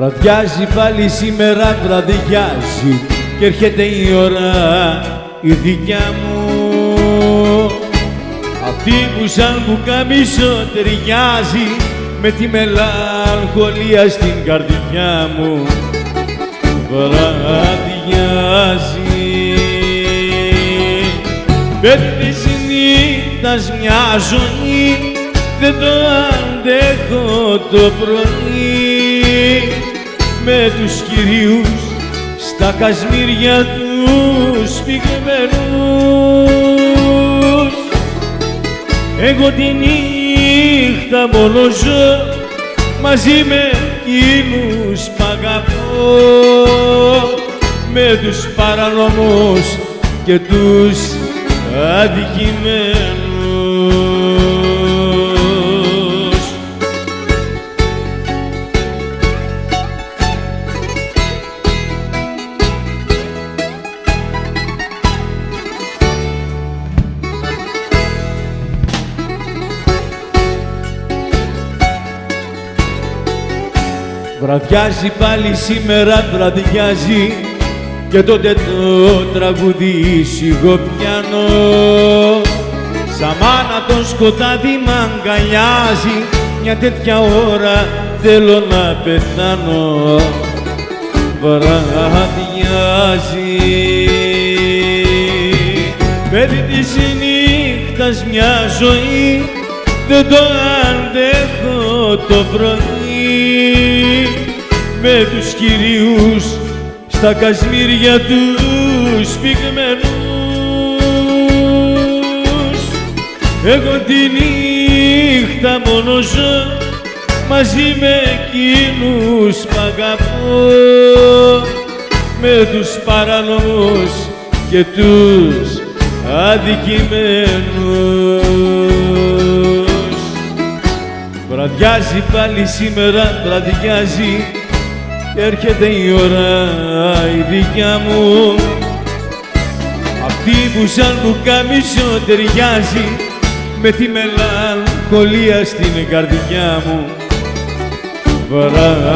Βραδιάζει πάλι σήμερα, βραδιάζει και έρχεται η ώρα η δικιά μου, αυτή που σαν πουκάμισο ταιριάζει με τη μελαγχολία στην καρδιά μου. Βραδιάζει, παίρνει της νύχτας μια ζωή, δεν το αντέχω το πρωί, με τους κυρίους στα κασμίρια τους πυγμένους. Εγώ τη νύχτα μόνο ζω μαζί με εκείνους π' αγαπώ, με τους παρανόμους και τους αδικημένους. Βραδιάζει πάλι σήμερα, βραδιάζει και τότε το τραγουδί σιγοπιάνω. Σαν μάνα το σκοτάδι μ' αγκαλιάζει, μια τέτοια ώρα θέλω να πεθάνω. Βραδιάζει, παίρνει της νύχτας μια ζωή, δεν το αντέχω το πρωί, με τους κυρίους στα κασμίρια τους πυγμένους. Εγώ τη νύχτα μόνο ζω μαζί με εκείνους π' αγαπώ, με τους παρανόμους και τους αδικημένους. Βραδιάζει πάλι σήμερα, βραδιάζει και έρχεται η ώρα η δικιά μου, αυτή που σαν πουκάμισο ταιριάζει με τη μελαγχολία στην καρδιά μου. Βραδιάζει.